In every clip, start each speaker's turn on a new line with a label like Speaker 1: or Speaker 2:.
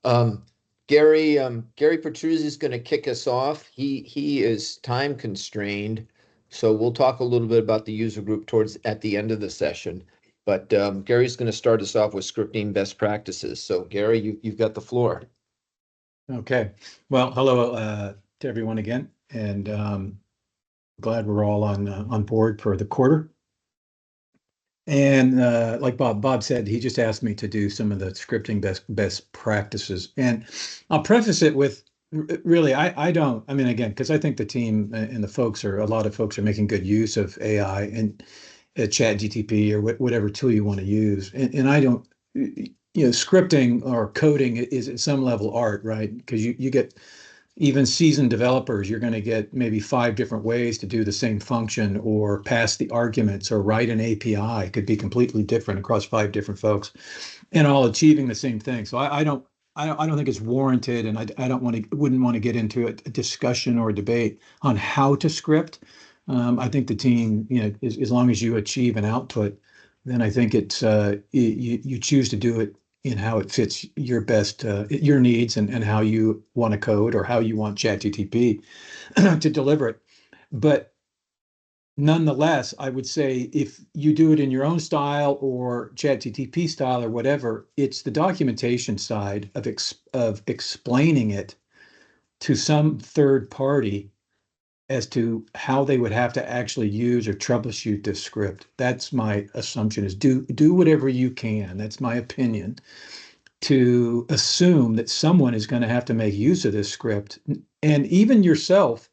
Speaker 1: Um, Gary Petruzzi is going to kick us off. He is time constrained, so we'll talk a little bit about the user group towards at the end of the session. But Gary's going to start us off with scripting best practices. So Gary, you've got the floor.
Speaker 2: Okay. Well, hello to everyone again, and glad we're all on board for the quarter. And like Bob said, he just asked me to do some of the scripting best practices, and I'll preface it with really, I don't. I mean, again, because I think the team and a lot of folks are making good use of AI and Chat GTP or whatever tool you want to use, and I don't. Scripting or coding is at some level art, right? Because you get even seasoned developers, you're going to get maybe 5 different ways to do the same function or pass the arguments or write an API. It could be completely different across 5 different folks and all achieving the same thing. So I don't think it's warranted, and I wouldn't want to get into a discussion or a debate on how to script. I think the team, as long as you achieve an output, then I think it's you choose to do it in how it fits your needs and how you want to code or how you want ChatGTP to deliver it. But nonetheless, I would say if you do it in your own style or ChatGTP style or whatever, it's the documentation side of explaining it to some third party as to how they would have to actually use or troubleshoot this script. That's my assumption is do whatever you can. That's my opinion to assume that someone is going to have to make use of this script. And even yourself,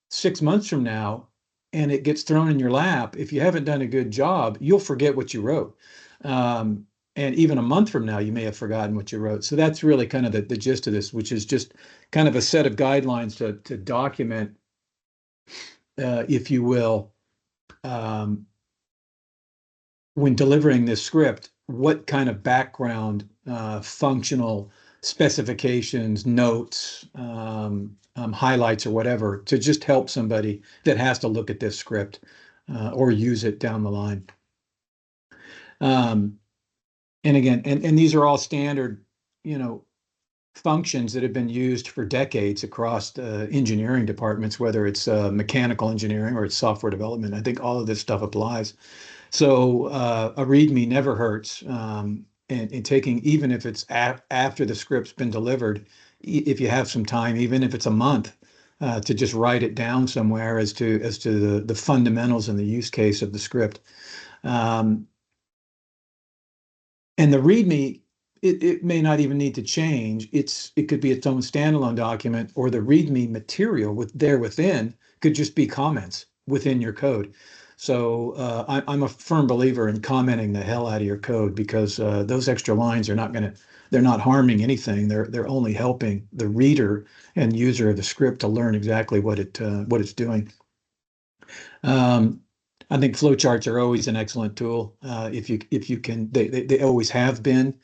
Speaker 2: 6 months from now, and it gets thrown in your lap, if you haven't done a good job, you'll forget what you wrote. And even a month from now, you may have forgotten what you wrote. So that's really kind of the gist of this, which is just kind of a set of guidelines to document, if you will, um, when delivering this script, what kind of background functional specifications, notes, highlights, or whatever to just help somebody that has to look at this script or use it down the line. Um, and again, and these are all standard, functions that have been used for decades across engineering departments, whether it's mechanical engineering or it's software development. I think all of this stuff applies. So a README never hurts. And taking, even if it's after the script's been delivered, if you have some time, even if it's a month, to just write it down somewhere as to the fundamentals and the use case of the script. Um, and the README, it may not even need to change. It could be its own standalone document, or the README material within could just be comments within your code. So I'm a firm believer in commenting the hell out of your code, because those extra lines they're not harming anything. They're only helping the reader and user of the script to learn exactly what it's doing. Um, I think flowcharts are always an excellent tool. If you can, they always have been,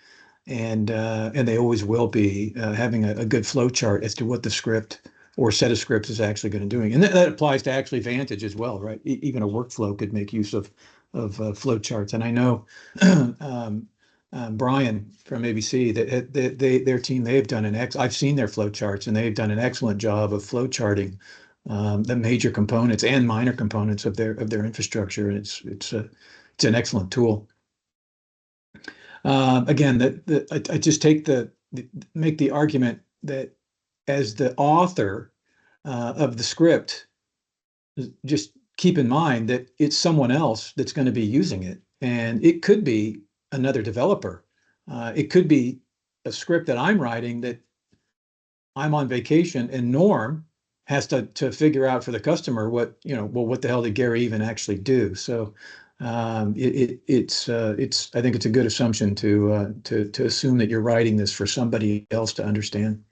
Speaker 2: and they always will be, having a good flow chart as to what the script or set of scripts is actually going to doing. And that applies to actually Vantage as well, right? Even a workflow could make use of flow charts. And I know Brian from ABC, that their team, they've done I've seen their flow charts, and they've done an excellent job of flow charting the major components and minor components of their infrastructure. And it's an excellent tool. Again, I just make the argument that as the author of the script, just keep in mind that it's someone else that's going to be using it, and it could be another developer. It could be a script that I'm writing that I'm on vacation, and Norm has to figure out for the customer what the hell did Gary even actually do? So it's I think it's a good assumption to assume that you're writing this for somebody else to understand.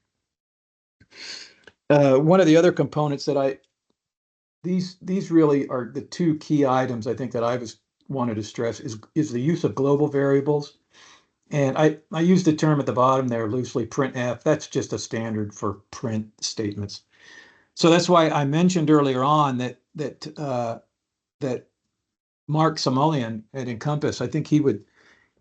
Speaker 2: One of the other components that these really are the two key items I think that I was wanted to stress is the use of global variables. And I use the term at the bottom there loosely, printf. That's just a standard for print statements. So that's why I mentioned earlier on that Mark Samulian at Encompass, I think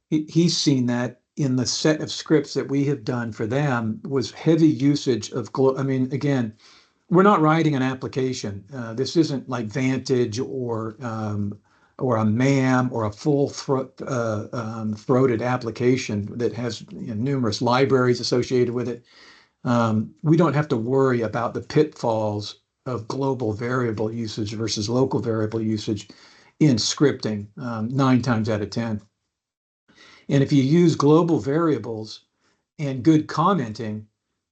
Speaker 2: he's seen that in the set of scripts that we have done for them was heavy usage of, I mean, again, we're not writing an application. This isn't like Vantage or a MAM or a throated application that has numerous libraries associated with it. We don't have to worry about the pitfalls of global variable usage versus local variable usage in scripting 9 times out of 10. And if you use global variables and good commenting,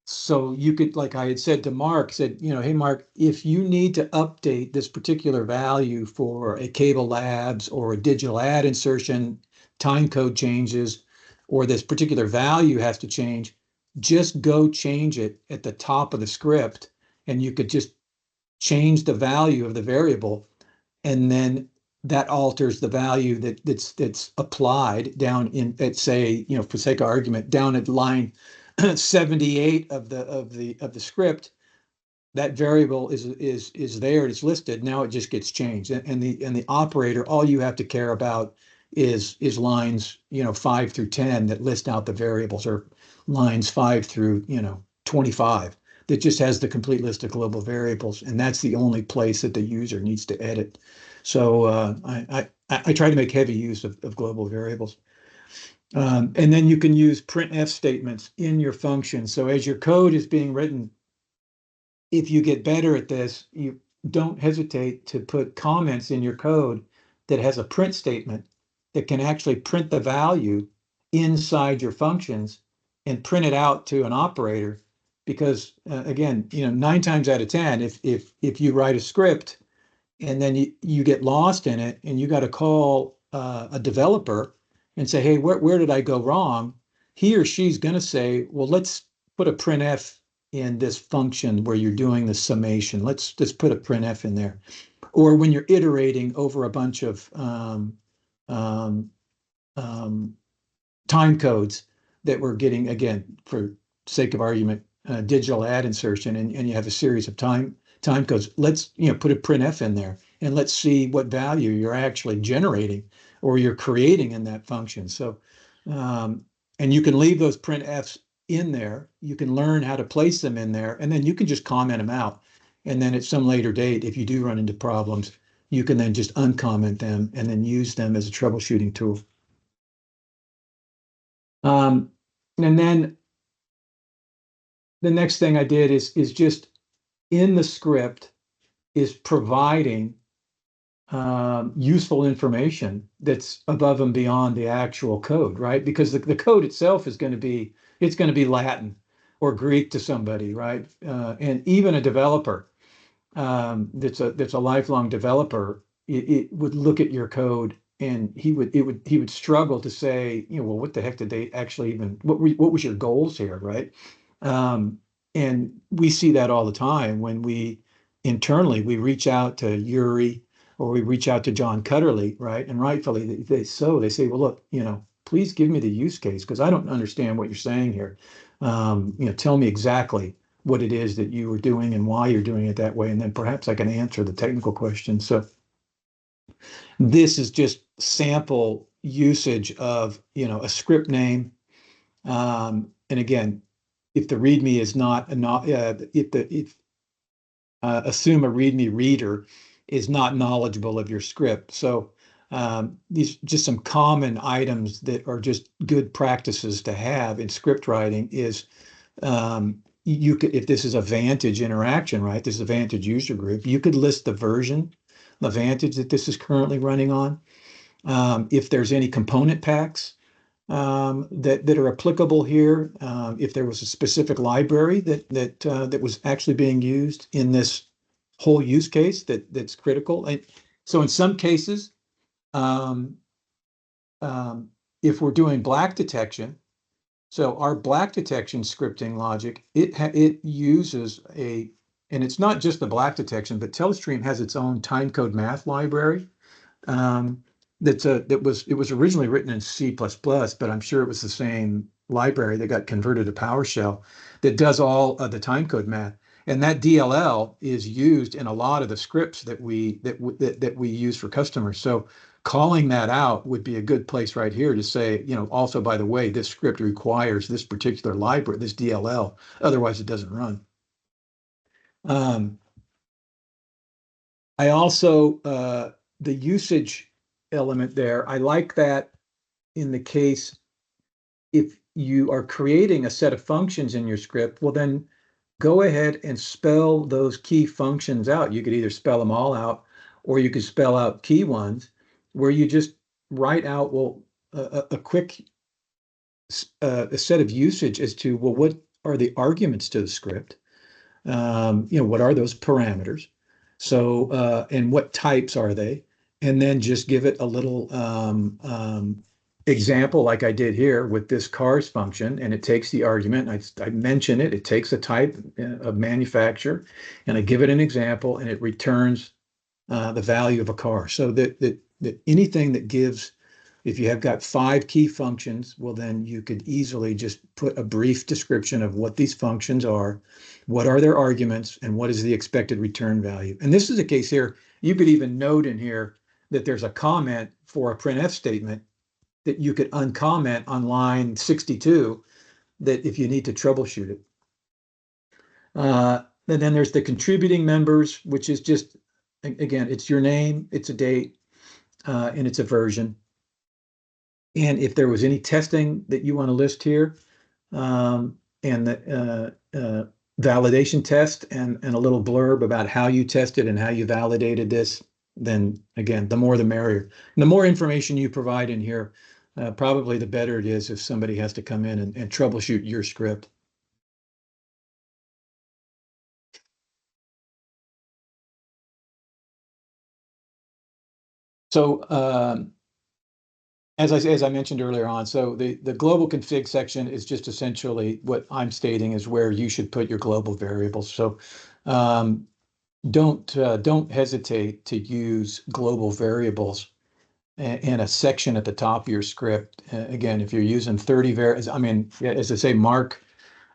Speaker 2: so you could, like I had said to Mark, said, hey, Mark, if you need to update this particular value for a cable labs or a digital ad insertion, time code changes, or this particular value has to change, just go change it at the top of the script, and you could just change the value of the variable, and then that alters the value that's applied down in, at, say, for sake of argument, down at line 78 of the script. That variable is there, it's listed. Now it just gets changed, and the operator, all you have to care about is lines 5 through 10 that list out the variables, or lines 5 through 25 that just has the complete list of global variables, and that's the only place that the user needs to edit. So I try to make heavy use of global variables. And then you can use printf statements in your function. So as your code is being written, if you get better at this, you don't hesitate to put comments in your code that has a print statement that can actually print the value inside your functions and print it out to an operator. Because again, 9 times out of 10, if you write a script and then you get lost in it and you got to call a developer and say, hey, where did I go wrong? He or she's going to say, well, let's put a printf in this function where you're doing the summation. Let's just put a printf in there. Or when you're iterating over a bunch of um, um, time codes that we're getting, again, for sake of argument, digital ad insertion, and you have a series of time codes. Let's put a printf in there, and let's see what value you're actually generating or you're creating in that function. So, and you can leave those printfs in there. You can learn how to place them in there, and then you can just comment them out. And then at some later date, if you do run into problems, you can then just uncomment them and then use them as a troubleshooting tool. And then the next thing I did is just in the script is providing useful information that's above and beyond the actual code, right? Because the code itself is going to be, it's going to be Latin or Greek to somebody, right? And even a developer that's a lifelong developer, it would look at your code and he would struggle to say, well, what the heck did they actually even, what was your goals here, right? And we see that all the time when we internally we reach out to Yuri or we reach out to John Cutterly, right? And rightfully they say, well, look, please give me the use case because I don't understand what you're saying here. Tell me exactly what it is that you were doing and why you're doing it that way, and then perhaps I can answer the technical questions. So this is just sample usage of a script name, and again, if the README is not if assume a README reader is not knowledgeable of your script. So these just some common items that are just good practices to have in script writing is you could, if this is a Vantage interaction, right? This is a Vantage user group. You could list the version, the Vantage that this is currently running on. If there's any component packs that are applicable here, if there was a specific library that was actually being used in this whole use case that's critical. And so in some cases, um, if we're doing black detection, so our black detection scripting logic, it uses and it's not just the black detection, but Telestream has its own timecode math library. Um, it was originally written in C++, but I'm sure it was the same library that got converted to PowerShell that does all of the timecode math. And that DLL is used in a lot of the scripts that we use for customers. So calling that out would be a good place right here to say, also, by the way, this script requires this particular library, this DLL, otherwise it doesn't run. I also, the usage element there, I like that in the case if you are creating a set of functions in your script, well, then go ahead and spell those key functions out. You could either spell them all out, or you could spell out key ones where you just write out, well, a quick a set of usage as to, well, what are the arguments to the script? What are those parameters? So, and what types are they? And then just give it a little example like I did here with this cars function, and it takes the argument. I mention it. It takes a type of manufacturer, and I give it an example, and it returns the value of a car. So that anything that gives, if you have got 5 key functions, well, then you could easily just put a brief description of what these functions are, what are their arguments, and what is the expected return value. And this is a case here. You could even note in here that there's a comment for a printf statement that you could uncomment on line 62, that if you need to troubleshoot it. And then there's the contributing members, which is just, again, it's your name, it's a date, and it's a version. And if there was any testing that you want to list here, and the validation test and a little blurb about how you tested and how you validated this, then again, the more the merrier. And the more information you provide in here, probably the better it is if somebody has to come in and troubleshoot your script. So as I mentioned earlier on, so the global config section is just essentially what I'm stating is where you should put your global variables. So don't hesitate to use global variables in a section at the top of your script. Again, if you're using 30 variables, I mean, as I say, Mark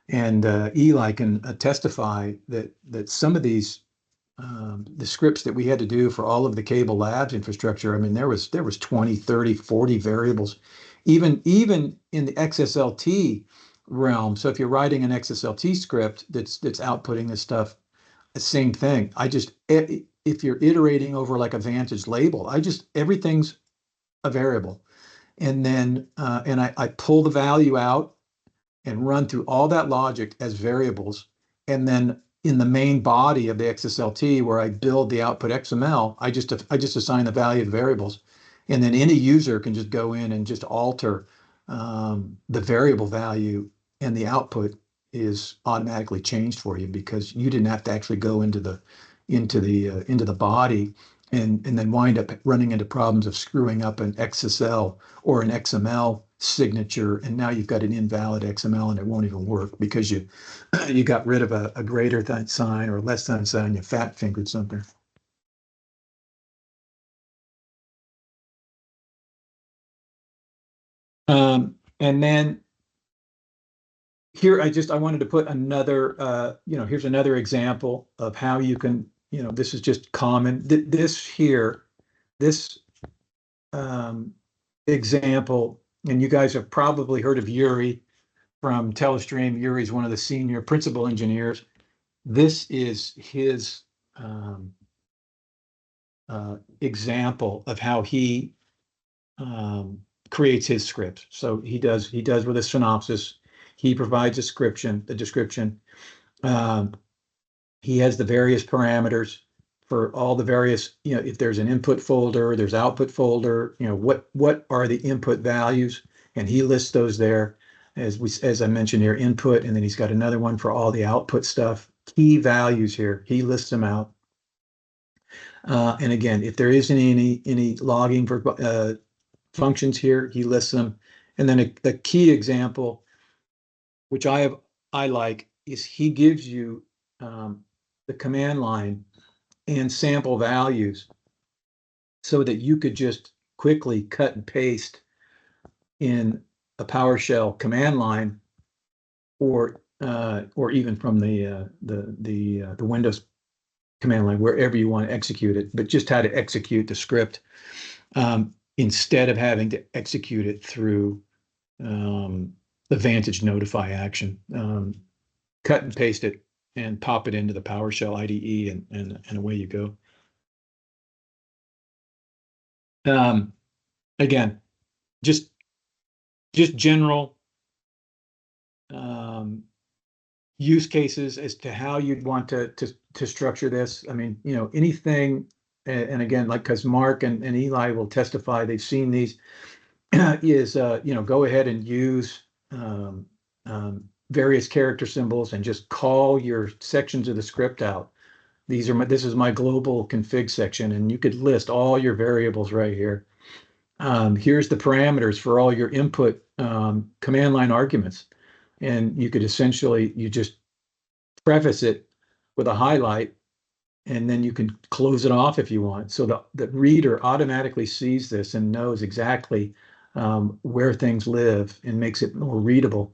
Speaker 2: and Eli can testify that some of these the scripts that we had to do for all of the cable labs infrastructure, I mean, there was 20, 30, 40 variables, even in the XSLT realm. So if you're writing an XSLT script that's outputting this stuff, the same thing. If you're iterating over like a Vantage label, everything's a variable. And then I pull the value out and run through all that logic as variables. And then in the main body of the XSLT where I build the output XML, I just assign the value of variables. And then any user can just go in and just alter the variable value, and the output is automatically changed for you because you didn't have to actually go into the body and then wind up running into problems of screwing up an XSL or an XML signature, and now you've got an invalid XML and it won't even work because you got rid of a greater than sign or a less than sign, you fat fingered something. And then here I wanted to put another here's another example of how you can, this is just common. This example, and you guys have probably heard of Yuri from Telestream. Yuri is one of the senior principal engineers. This is his example of how he creates his scripts. So he does with a synopsis. He provides the description. He has the various parameters for all the various, if there's an input folder, there's output folder, what are the input values? And he lists those there as I mentioned here, input, and then he's got another one for all the output stuff. Key values here, he lists them out. And again, if there isn't any logging for functions here, he lists them. And then a key example, which I like, is he gives you the command line and sample values so that you could just quickly cut and paste in a PowerShell command line, or even from the Windows command line, wherever you want to execute it, but just how to execute the script. instead of having to execute it through the Vantage notify action. Cut and paste it and pop it into the PowerShell IDE, and away you go. Again, just general use cases as to how you'd want to structure this. I mean, anything, and again, like, because Mark and Eli will testify, they've seen these, is go ahead and use various character symbols and just call your sections of the script out. This is my global config section, and you could list all your variables right here. Here's the parameters for all your input command line arguments. And you could essentially, you just preface it with a highlight, and then you can close it off if you want. So the reader automatically sees this and knows exactly where things live and makes it more readable.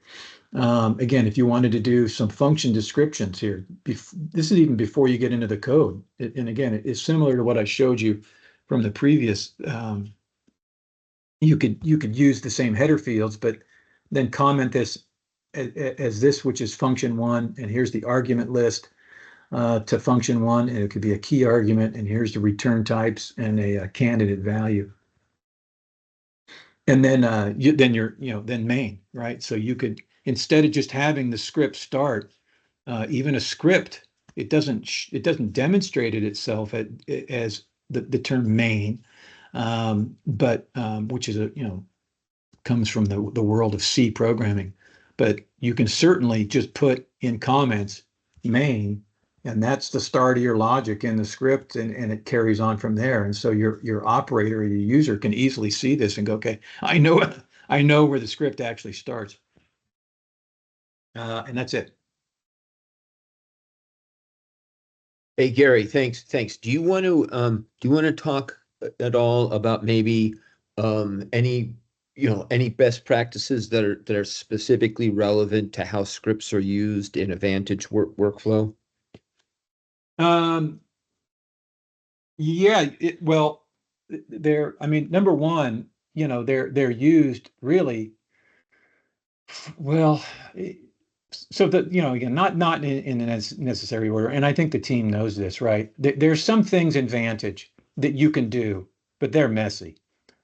Speaker 2: Again, if you wanted to do some function descriptions here, this is even before you get into the code. And again, it is similar to what I showed you from the previous. You could use the same header fields, but then comment this as this, which is function one, and here's the argument list to function one, and it could be a key argument, and here's the return types and a candidate value. And then then main, right? So you could, instead of just having the script start, even a script, it doesn't demonstrate it itself as the term main, but which is comes from the world of C programming. But you can certainly just put in comments main, and that's the start of your logic in the script, and it carries on from there. And so your operator or your user can easily see this and go, okay, I know where the script actually starts. And that's it.
Speaker 1: Hey, Gary, thanks. Do you want to talk at all about maybe any any best practices that are specifically relevant to how scripts are used in a Vantage workflow?
Speaker 2: Yeah, well, I mean, number one, they're used really well. So that, again, not in a necessary order, and I think the team knows this, right? There's some things in Vantage that you can do, but they're messy,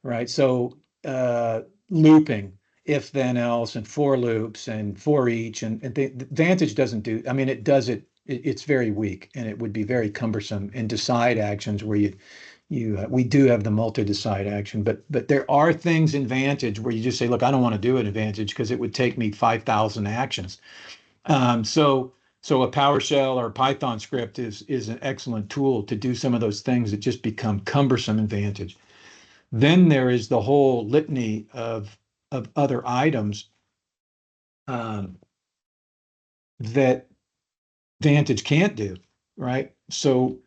Speaker 2: right? So looping, if then else, and for loops and for each, and the Vantage doesn't do. I mean, it does it. It's very weak, and it would be very cumbersome. And decide actions where we do have the multi-decide action, but there are things in Vantage where you just say, look, I don't want to do it in Vantage because it would take me 5,000 actions. So a PowerShell or a Python script is an excellent tool to do some of those things that just become cumbersome in Vantage. Then there is the whole litany of other items that Vantage can't do, right? So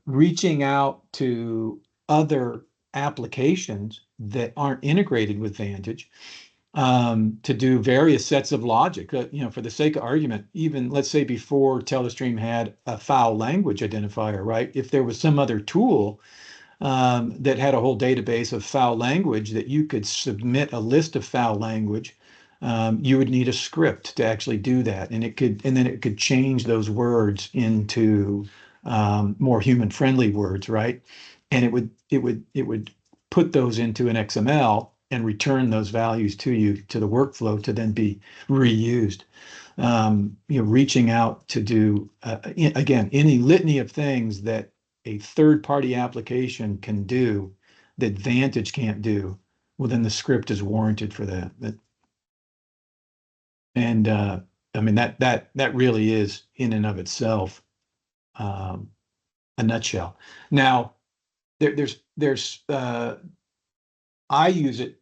Speaker 2: reaching out to other applications that aren't integrated with Vantage to do various sets of logic. For the sake of argument, even let's say before Telestream had a foul language identifier, right? If there was some other tool that had a whole database of foul language that you could submit a list of foul language, you would need a script to actually do that, and then it could change those words into more human-friendly words, right? And it would put those into an XML and return those values to you to the workflow to then be reused. Reaching out to do again any litany of things that a third-party application can do that Vantage can't do, well, then the script is warranted for that. And I mean that really is in and of itself a nutshell. Now there's I use it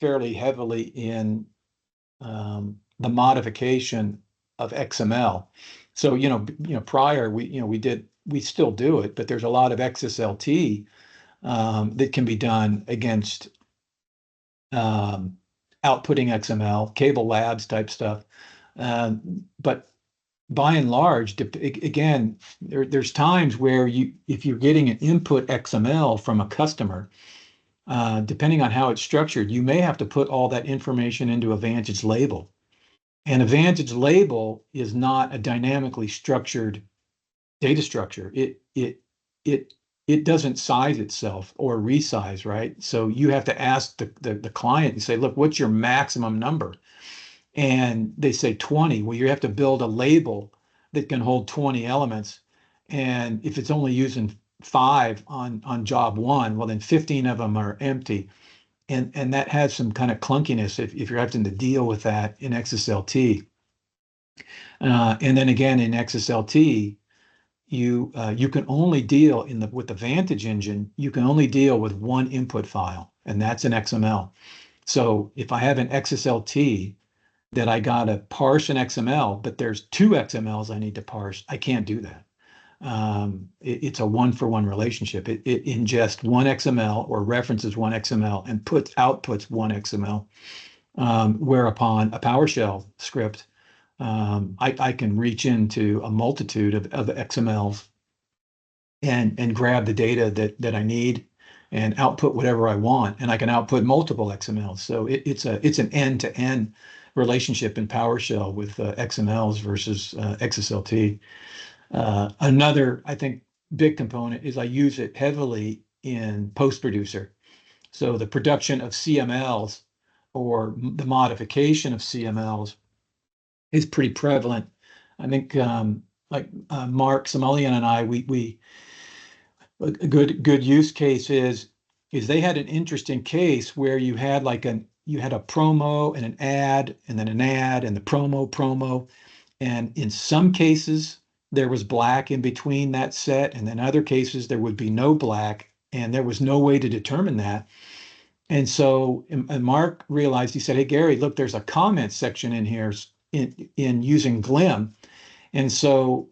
Speaker 2: fairly heavily in the modification of XML. So prior we still do it, but there's a lot of XSLT that can be done against outputting XML, cable labs type stuff. But by and large, again, there's times where if you're getting an input XML from a customer, depending on how it's structured, you may have to put all that information into a Vantage label. And a Vantage label is not a dynamically structured data structure. It it doesn't size itself or resize, right? So you have to ask the client and say, look, what's your maximum number? And they say 20. Well, you have to build a label that can hold 20 elements. And if it's only using five on job one, well, then 15 of them are empty. And that has some kind of clunkiness if you're having to deal with that in XSLT. And then again in XSLT, you can only deal with the Vantage engine, you can only deal with one input file, and that's an XML. So if I have an XSLT that I got to parse an XML, but there's two XMLs I need to parse, I can't do that. It's a one-for-one relationship. It ingests one XML or references one XML and outputs one XML. Whereupon a PowerShell script, I can reach into a multitude of XMLs and grab the data that I need and output whatever I want, and I can output multiple XMLs. So it's an end-to-end relationship in PowerShell with XMLs versus XSLT. Another, I think, big component is I use it heavily in post-producer. So the production of CMLs or the modification of CMLs is pretty prevalent. I think like Mark Samalian and I, we a good use case is they had an interesting case where you had a promo and an ad and then an ad and the promo, and in some cases there was black in between that set, and in other cases there would be no black, and there was no way to determine that. And Mark realized, he said, hey Gary, look, there's a comment section in here in using Glim. And so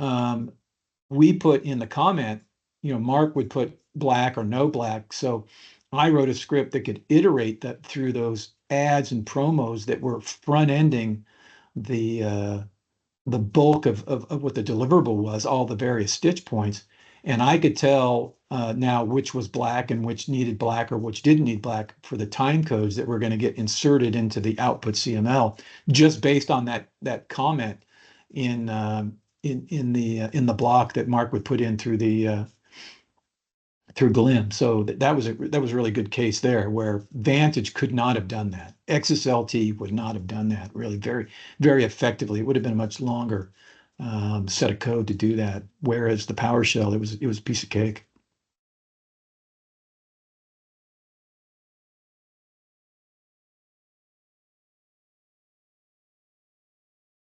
Speaker 2: we put in the comment, Mark would put black or no black. So I wrote a script that could iterate that through those ads and promos that were front ending the the bulk of what the deliverable was, all the various stitch points. And I could tell now which was black and which needed black or which didn't need black for the time codes that were going to get inserted into the output CML, just based on that comment in in the block that Mark would put in through Glim. So that was a really good case there where Vantage could not have done that. XSLT would not have done that really very effectively. It would have been a much longer set of code to do that. Whereas the PowerShell, it was a piece of cake.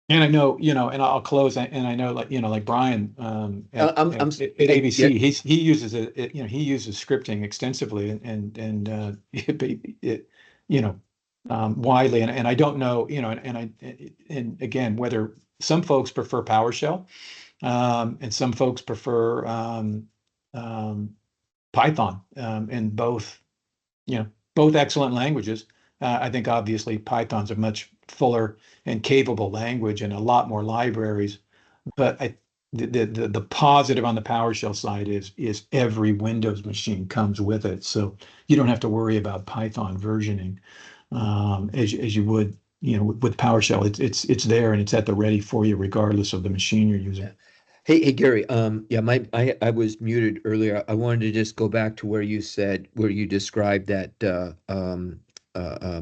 Speaker 2: And I know, and I'll close. And I know, like Brian at
Speaker 1: Yeah,
Speaker 2: ABC, he uses he uses scripting extensively and you know, widely. And I don't know, and again, whether some folks prefer PowerShell, and some folks prefer um, Python, and both, both excellent languages. I think obviously Python's a much fuller and capable language and a lot more libraries. But the positive on the PowerShell side is every Windows machine comes with it, so you don't have to worry about Python versioning as you would, with PowerShell. It's there and it's at the ready for you regardless of the machine you're using.
Speaker 1: yeah. Hey, Gary. Yeah, I was muted earlier. I wanted to just go back to where you described that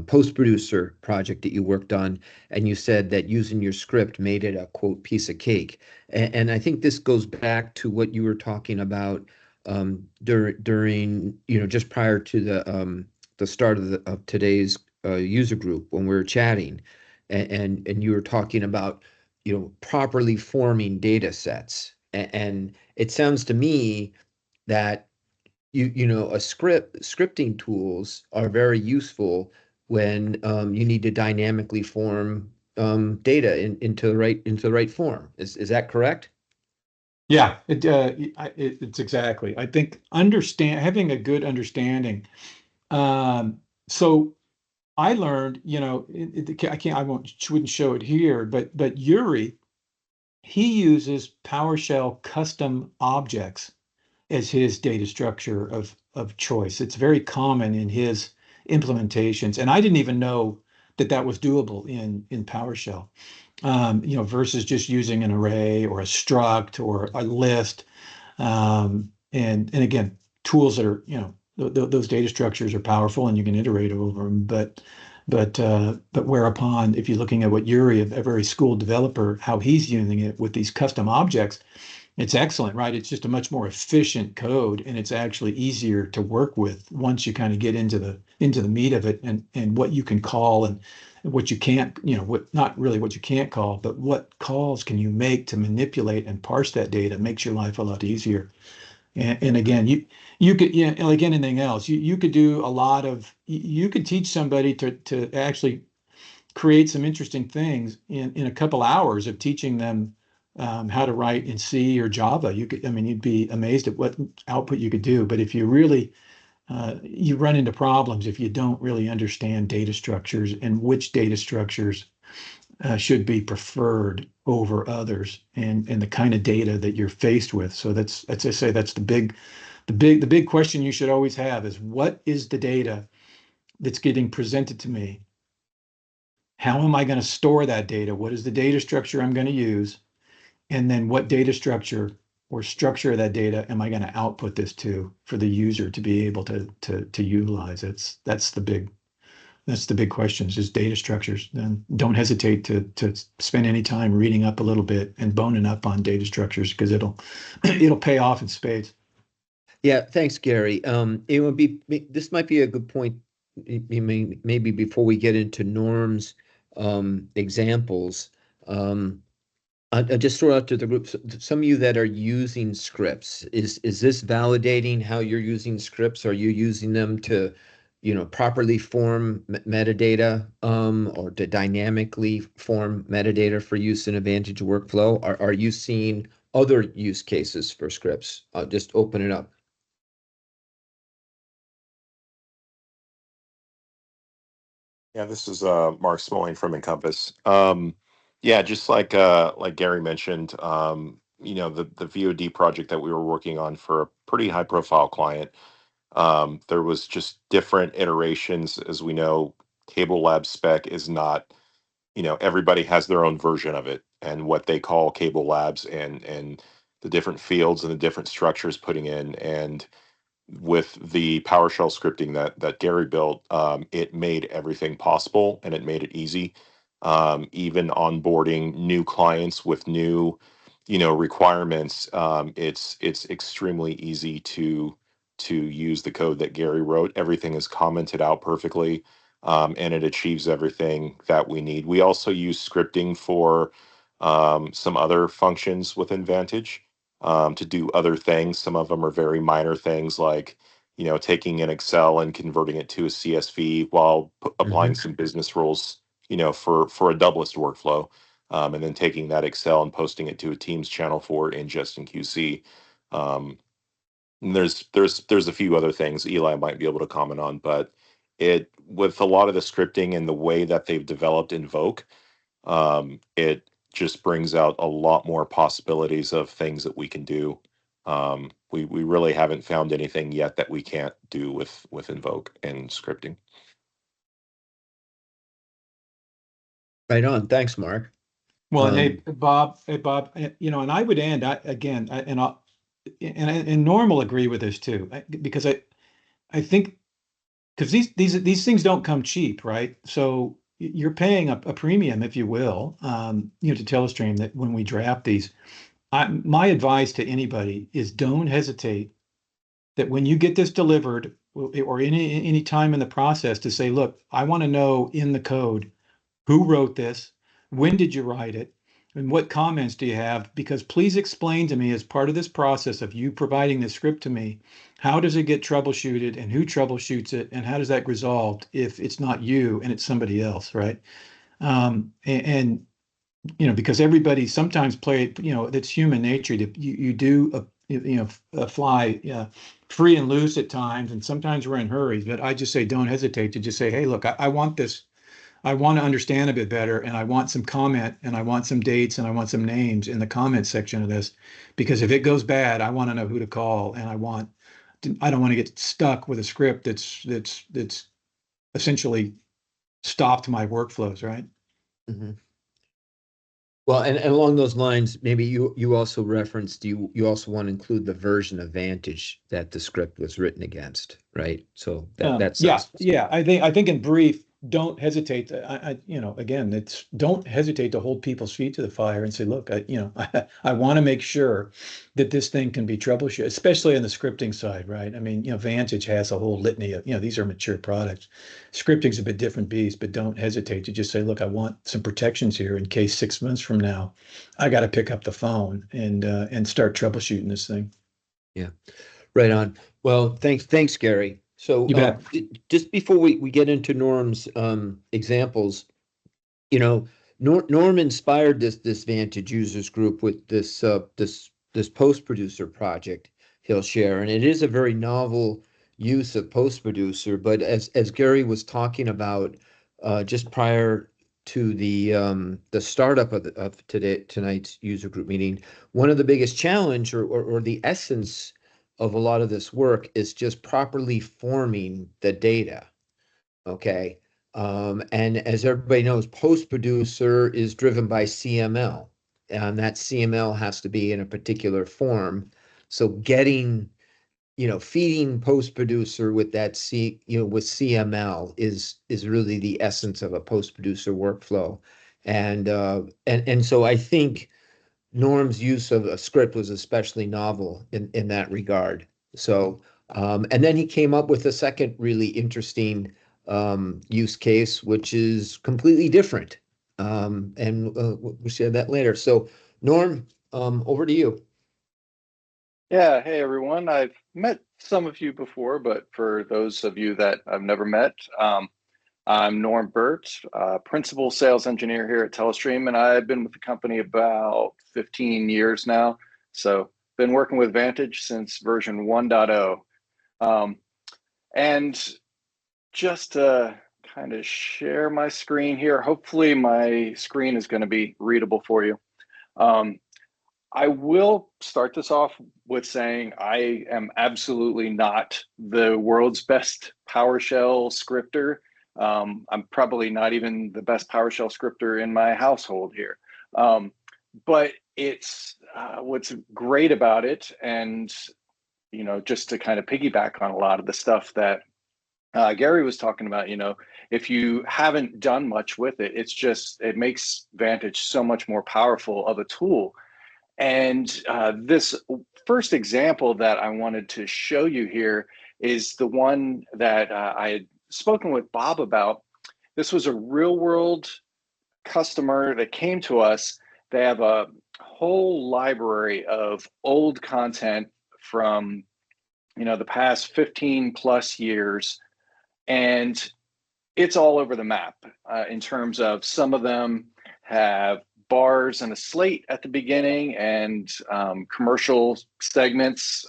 Speaker 1: post producer project that you worked on, and you said that using your script made it a quote piece of cake. And I think this goes back to what you were talking about during just prior to the start of today's user group when we were chatting, and you were talking about properly forming data sets. And it sounds to me that a scripting tools are very useful when you need to dynamically form data into the right form. Is that correct?
Speaker 2: Yeah, it's exactly. I think having a good understanding. So I learned, wouldn't show it here, but Yuri, he uses PowerShell custom objects as his data structure of choice. It's very common in his implementations, and I didn't even know that that was doable in PowerShell. Versus just using an array or a struct or a list. And again, tools that are, those data structures are powerful and you can iterate over them. But whereupon, if you're looking at what Yuri, a very schooled developer, how he's using it with these custom objects, it's excellent, right? It's just a much more efficient code, and it's actually easier to work with once you kind of get into the meat of it, and what you can call and what you can't, what not really what you can't call, but what calls can you make to manipulate and parse that data makes your life a lot easier. And again, you could, like anything else, you could do a lot of, you could teach somebody to actually create some interesting things in a couple hours of teaching them how to write in C or Java. You could, I mean, you'd be amazed at what output you could do. But if you really, you run into problems if you don't really understand data structures and which data structures should be preferred over others, and the kind of data that you're faced with. So that's, as I say, that's the big question you should always have is, what is the data that's getting presented to me? How am I going to store that data? What is the data structure I'm going to use? And then what data structure or structure of that data am I going to output this to for the user to be able to utilize? That's the big question, is just data structures. Then don't hesitate to spend any time reading up a little bit and boning up on data structures, because it'll pay off in spades.
Speaker 1: Yeah, thanks, Gary. It would be this might be a good point. Maybe before we get into Norm's examples, I just throw out to the group, some of you that are using scripts, is this validating how you're using scripts? Are you using them to, properly form metadata, or to dynamically form metadata for use in a Vantage workflow? Are you seeing other use cases for scripts? I'll just open it up.
Speaker 3: Yeah, this is Mark Smalling from Encompass. Yeah, just like Gary mentioned, the VOD project that we were working on for a pretty high profile client, there was just different iterations. As we know, Cable Lab spec is not, everybody has their own version of it and what they call Cable Labs, and the different fields and the different structures putting in. And with the PowerShell scripting that Gary built, it made everything possible and it made it easy. Even onboarding new clients with new, requirements, it's extremely easy to use the code that Gary wrote. Everything is commented out perfectly, and it achieves everything that we need. We also use scripting for some other functions within Vantage, to do other things. Some of them are very minor things, like taking an Excel and converting it to a CSV while applying some business rules, for a doublist workflow, and then taking that Excel and posting it to a Teams channel for ingest and QC. And there's a few other things Eli might be able to comment on, but it with a lot of the scripting and the way that they've developed Invoke, it just brings out a lot more possibilities of things that we can do. We really haven't found anything yet that we can't do with Invoke and scripting.
Speaker 1: Right on. Thanks, Mark.
Speaker 2: Well, and hey Bob, and I would end, again, and Norm will agree with this too, because I think, because these things don't come cheap, right? So you're paying a premium, if you will, to Telestream, that when we draft these. My advice to anybody is, don't hesitate, that when you get this delivered, or any time in the process, to say, look, I want to know in the code who wrote this, when did you write it, and what comments do you have? Because please explain to me, as part of this process of you providing the script to me, how does it get troubleshooted, and who troubleshoots it, and how does that get resolved if it's not you and it's somebody else, right? And because everybody sometimes that's human nature. You do fly free and loose at times, and sometimes we're in hurries. But I just say, don't hesitate to just say, hey, look, I want this. I want to understand a bit better, and I want some comment, and I want some dates, and I want some names in the comment section of this, because if it goes bad, I want to know who to call, and I want I don't want to get stuck with a script that's essentially stopped my workflows, right?
Speaker 1: Mhm. Well, and along those lines, maybe you also referenced you also want to include the version of Vantage that the script was written against, right? So that
Speaker 2: Yeah,
Speaker 1: sounds
Speaker 2: yeah. I think in brief, don't hesitate. Again, it's don't hesitate to hold people's feet to the fire and say, look, I want to make sure that this thing can be troubleshooted, especially on the scripting side, right? I mean, Vantage has a whole litany of, these are mature products. Scripting's a bit different beast, but don't hesitate to just say, look, I want some protections here in case 6 months from now, I got to pick up the phone and start troubleshooting this thing.
Speaker 1: yeah. Right on. Well, thanks, Gary. So,
Speaker 2: You bet.
Speaker 1: just before we get into Norm's examples, you know, Norm inspired this Vantage users group with this post producer project he'll share, and it is a very novel use of post producer. But as Gary was talking about just prior to the startup of tonight's user group meeting, one of the biggest challenge or the essence of a lot of this work is just properly forming the data. Okay. And as everybody knows, post producer is driven by CML, and that CML has to be in a particular form. So feeding post producer with with CML is really the essence of a post producer workflow. And so I think Norm's use of a script was especially novel in that regard. So, and then he came up with a second really interesting use case, which is completely different. And we'll share that later. So, Norm, over to you.
Speaker 4: Yeah, hey everyone. I've met some of you before, but for those of you that I've never met, I'm Norm Burt, principal sales engineer here at Telestream, and I've been with the company about 15 years now. So been working with Vantage since version 1.0. And just to kind of share my screen here, hopefully my screen is going to be readable for you. I will start this off with saying I am absolutely not the world's best PowerShell scripter. I'm probably not even the best PowerShell scripter in my household here. But it's what's great about it. And, just to kind of piggyback on a lot of the stuff that Gary was talking about, if you haven't done much with it, it makes Vantage so much more powerful of a tool. And this first example that I wanted to show you here is the one that I had spoken with Bob about. This was a real world customer that came to us. They have a whole library of old content from, the past 15 plus years. And it's all over the map in terms of some of them have bars and a slate at the beginning and commercial segments,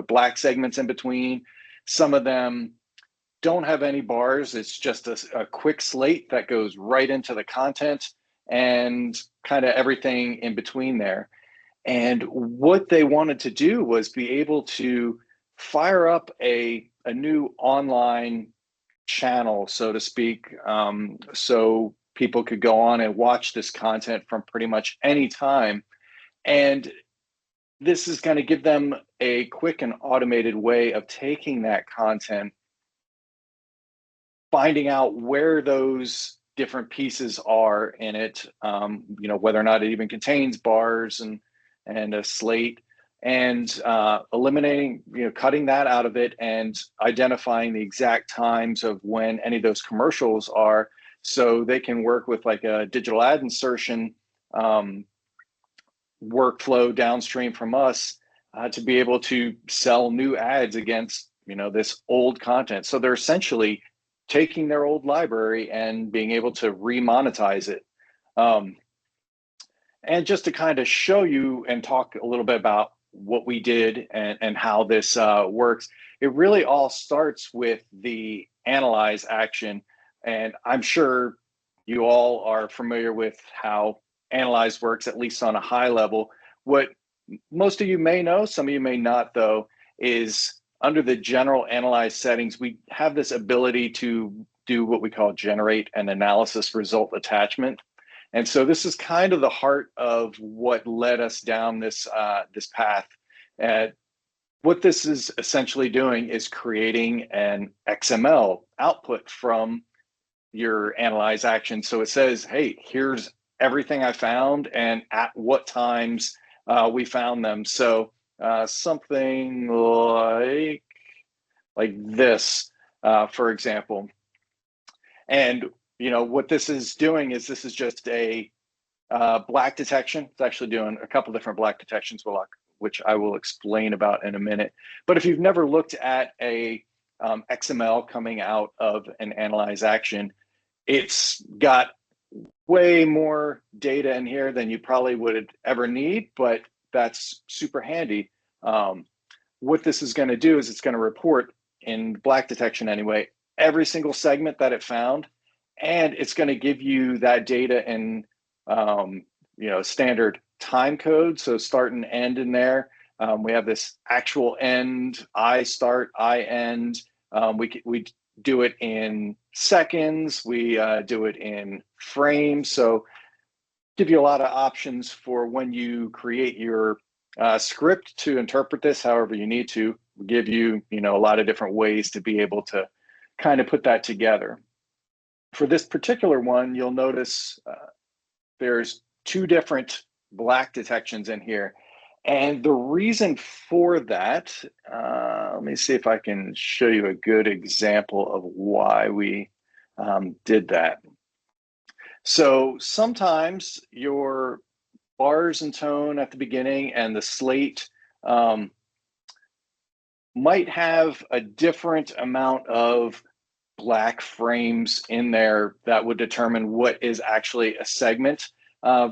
Speaker 4: black segments in between. Some of them don't have any bars. It's just a quick slate that goes right into the content and kind of everything in between there. And what they wanted to do was be able to fire up a new online channel, so to speak, so people could go on and watch this content from pretty much any time. And this is going to give them a quick and automated way of taking that content, finding out where those different pieces are in it, whether or not it even contains bars and a slate, and eliminating, cutting that out of it and identifying the exact times of when any of those commercials are, so they can work with like a digital ad insertion workflow downstream from us to be able to sell new ads against, this old content. So they're essentially taking their old library and being able to remonetize it. And just to kind of show you and talk a little bit about what we did and how this works, it really all starts with the analyze action. And I'm sure you all are familiar with how analyze works, at least on a high level. What most of you may know, some of you may not, though, is under the general analyze settings, we have this ability to do what we call generate an analysis result attachment. And so this is kind of the heart of what led us down this path. What this is essentially doing is creating an XML output from your analyze action. So it says, hey, here's everything I found and at what times we found them. So something like this, for example. And what this is doing is this is just a black detection. It's actually doing a couple different black detections, which I will explain about in a minute. But if you've never looked at a XML coming out of an analyze action, it's got way more data in here than you probably would ever need, but that's super handy. What this is going to do is it's going to report in black detection anyway, every single segment that it found, and it's going to give you that data in standard time code, so start and end in there. We have this actual end, I start, I end. We do it in seconds. We do it in frames. So give you a lot of options for when you create your script to interpret this however you need to. We give you, a lot of different ways to be able to kind of put that together. For this particular one, you'll notice there's two different black detections in here. And the reason for that, let me see if I can show you a good example of why we did that. So sometimes your bars and tone at the beginning and the slate might have a different amount of black frames in there that would determine what is actually a segment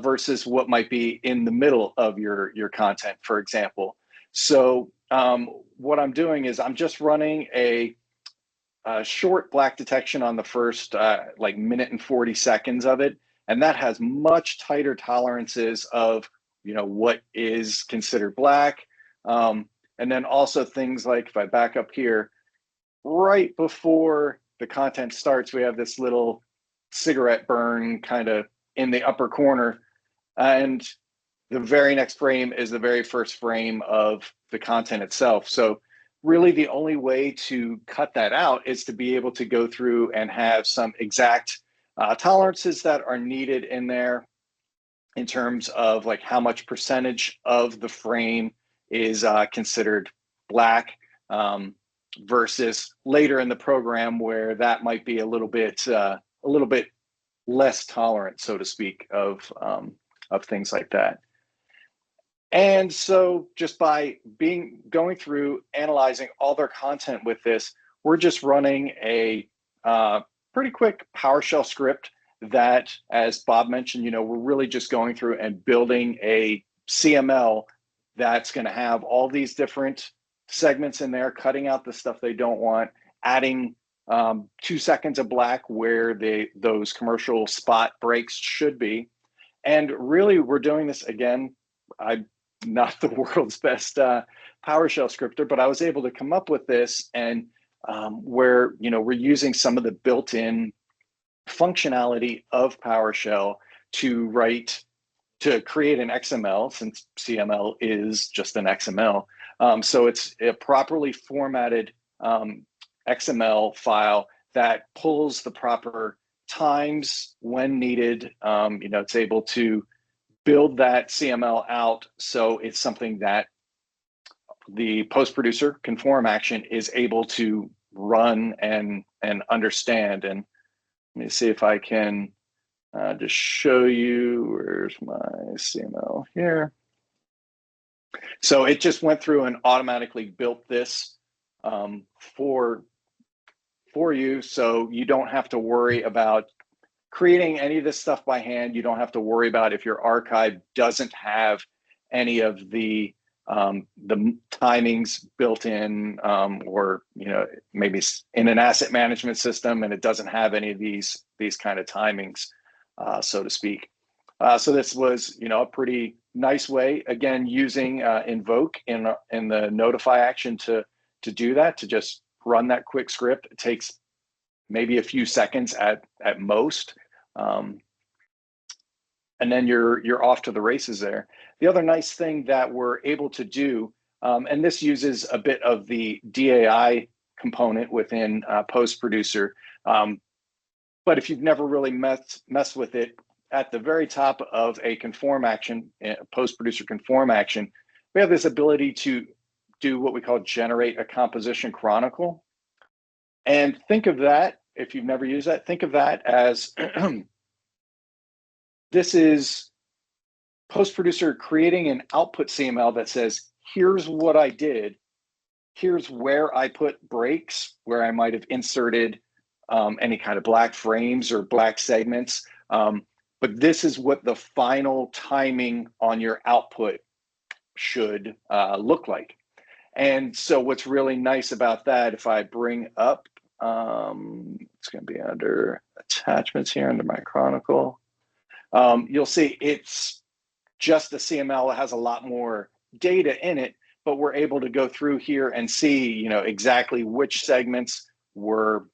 Speaker 4: versus what might be in the middle of your content, for example. So what I'm doing is I'm just running a short black detection on the first minute and 40 seconds of it. And that has much tighter tolerances of, what is considered black. And then also things like, if I back up here, right before the content starts, we have this little cigarette burn kind of in the upper corner. And the very next frame is the very first frame of the content itself. So really the only way to cut that out is to be able to go through and have some exact tolerances that are needed in there in terms of like how much percentage of the frame is considered black versus later in the program where that might be a little bit less tolerant, so to speak, of things like that. And so just by going through analyzing all their content with this, we're just running a pretty quick PowerShell script that, as Bob mentioned, we're really just going through and building a CML that's going to have all these different segments in there, cutting out the stuff they don't want, adding 2 seconds of black where those commercial spot breaks should be. And really, we're doing this again. I'm not the world's best PowerShell scripter, but I was able to come up with this, and where we're using some of the built-in functionality of PowerShell to create an XML, since CML is just an XML. So it's a properly formatted XML file that pulls the proper times when needed. It's able to build that CML out so it's something that the post producer Conform action is able to run and understand. And let me see if I can just show you. Where's my CML here? So it just went through and automatically built this for you, so you don't have to worry about creating any of this stuff by hand. You don't have to worry about if your archive doesn't have any of the timings built in, or maybe in an asset management system and it doesn't have any of these kind of timings, so to speak. So this was a pretty nice way, again, using invoke in the notify action to to do that, to just run that quick script. It takes maybe a few seconds at most. And then you're off to the races there. The other nice thing that we're able to do, and this uses a bit of the DAI component within Post Producer, but if you've never really messed with it, at the very top of a conform action, Post Producer conform action, we have this ability to do what we call generate a composition chronicle. And think of that, if you've never used that, think of that as this is Post Producer creating an output CML that says, here's what I did. Here's where I put breaks, where I might have inserted any kind of black frames or black segments. But this is what the final timing on your output should look like. And so what's really nice about that, if I bring up, it's going to be under attachments here under my Chronicle, you'll see it's just the CML. It has a lot more data in it, but we're able to go through here and see, exactly which segments were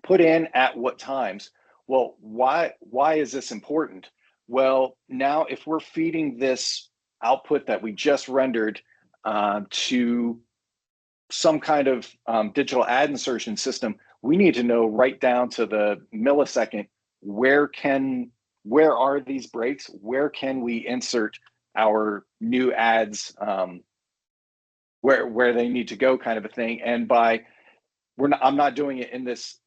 Speaker 4: put in at what times. Well, why is this important? Well, now if we're feeding this output that we just rendered to some kind of digital ad insertion system, we need to know right down to the millisecond, where are these breaks? Where can we insert our new ads, where they need to go, kind of a thing. And I'm not doing it in this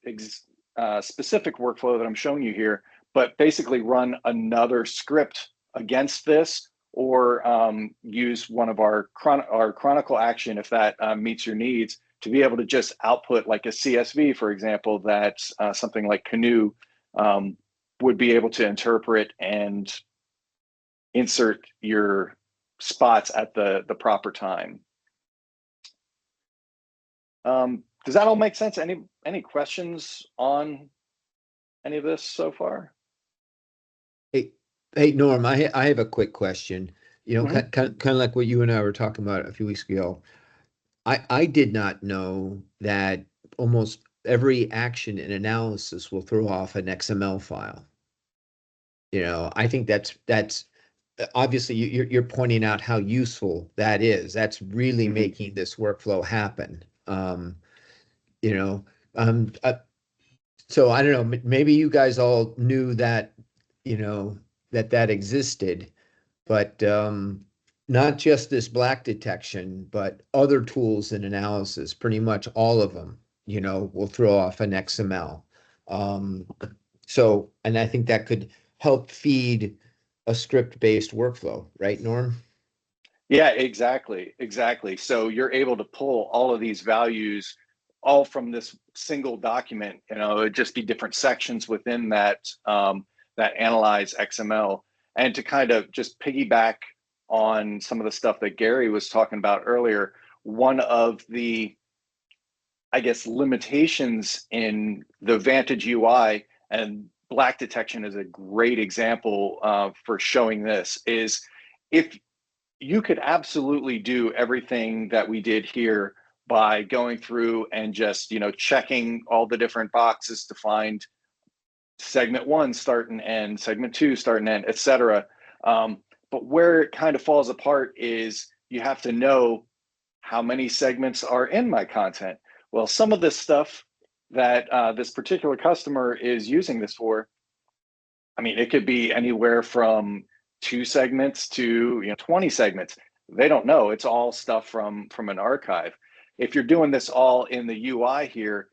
Speaker 4: specific workflow that I'm showing you here, but basically run another script against this, or use one of our Chronicle action if that meets your needs, to be able to just output like a CSV, for example, that something like Canoe would be able to interpret and insert your spots at the proper time. Does that all make sense? Any questions on any of this so far?
Speaker 1: Hey, Norm, I have a quick question. Kind of like what you and I were talking about a few weeks ago. I did not know that almost every action in analysis will throw off an XML file. I think that's obviously you're pointing out how useful that is. That's really making this workflow happen. So I don't know, maybe you guys all knew that, that existed, but not just this black detection, but other tools in analysis, pretty much all of them, will throw off an XML. And I think that could help feed a script-based workflow, right, Norm?
Speaker 4: Yeah, exactly. So you're able to pull all of these values all from this single document. It'd just be different sections within that that analyze XML. And to kind of just piggyback on some of the stuff that Gary was talking about earlier, one of the, I guess, limitations in the Vantage UI, and black detection is a great example for showing this, is if you could absolutely do everything that we did here by going through and just, checking all the different boxes to find segment 1 start and end, segment 2 start and end, etc. But where it kind of falls apart is you have to know how many segments are in my content. Well, some of this stuff that this particular customer is using this for, it could be anywhere from 2 segments to 20 segments. They don't know. It's all stuff from an archive. If you're doing this all in the UI here,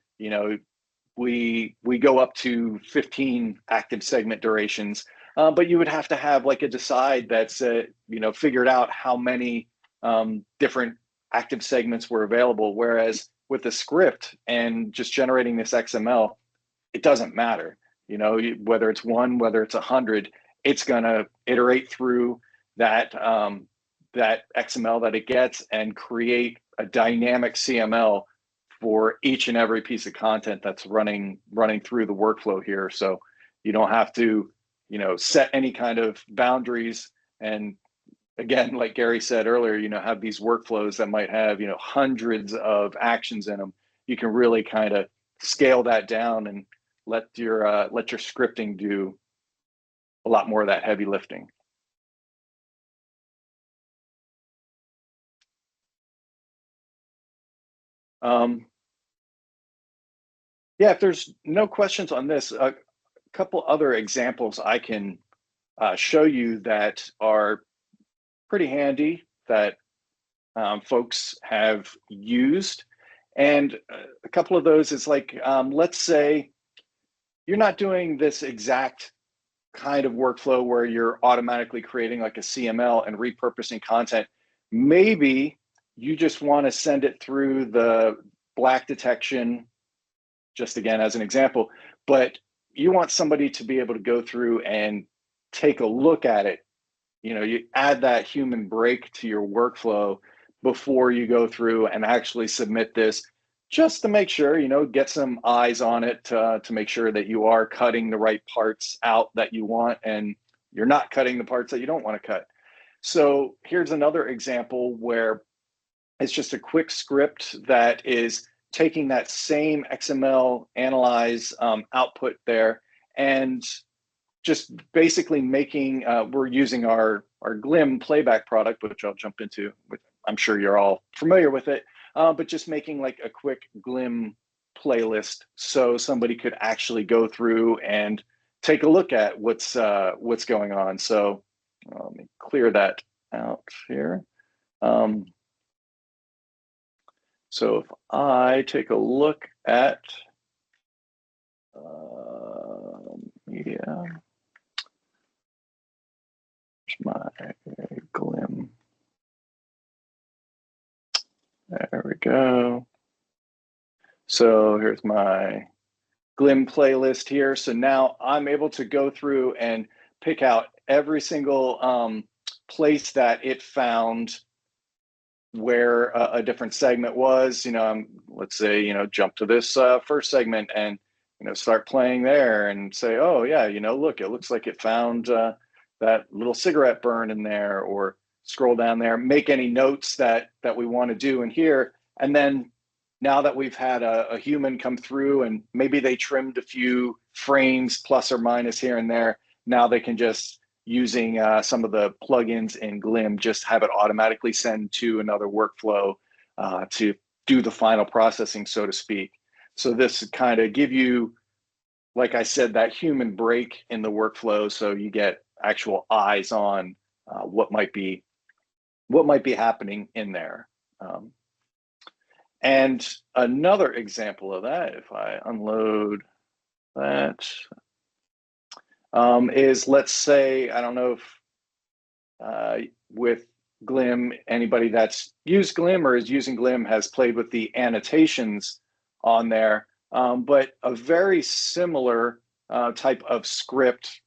Speaker 4: we go up to 15 active segment durations, but you would have to have like a decide that's figured out how many different active segments were available. Whereas with the script and just generating this XML, it doesn't matter. Whether it's 1, whether it's 100, it's gonna iterate through that that XML that it gets and create a dynamic CML for each and every piece of content that's running through the workflow here. So you don't have to, set any kind of boundaries and again, like Gary said earlier, have these workflows that might have, hundreds of actions in them. You can really kind of scale that down and let your scripting do a lot more of that heavy lifting. Yeah, if there's no questions on this, a couple other examples I can show you that are pretty handy that folks have used. And a couple of those is like, let's say you're not doing this exact kind of workflow where you're automatically creating like a CML and repurposing content. Maybe you just want to send it through the black detection, just again as an example, but you want somebody to be able to go through and take a look at it. You add that human break to your workflow before you go through and actually submit this, just to make sure, get some eyes on it to make sure that you are cutting the right parts out that you want and you're not cutting the parts that you don't want to cut. So here's another example where it's just a quick script that is taking that same XML analyze output there and just basically making, we're using our Glim playback product, which I'll jump into. I'm sure you're all familiar with it, but just making like a quick Glim playlist so somebody could actually go through and take a look at what's going on. So let me clear that out here. So if I take a look at media, my Glim. There we go. So here's my Glim playlist here. So now I'm able to go through and pick out every single place that it found where a different segment was. Let's say, jump to this first segment and, start playing there and say, oh yeah, look, it looks like it found that little cigarette burn in there, or scroll down there, make any notes that we want to do in here. And then now that we've had a human come through and maybe they trimmed a few frames plus or minus here and there, now they can just, using some of the plugins in Glim, just have it automatically send to another workflow to do the final processing, so to speak. So this kind of give you, like I said, that human break in the workflow, so you get actual eyes on what might be happening in there. And another example of that, if I unload that, is, let's say, I don't know if with Glim, anybody that's used Glim or is using Glim has played with the annotations on there, but a very similar type of script,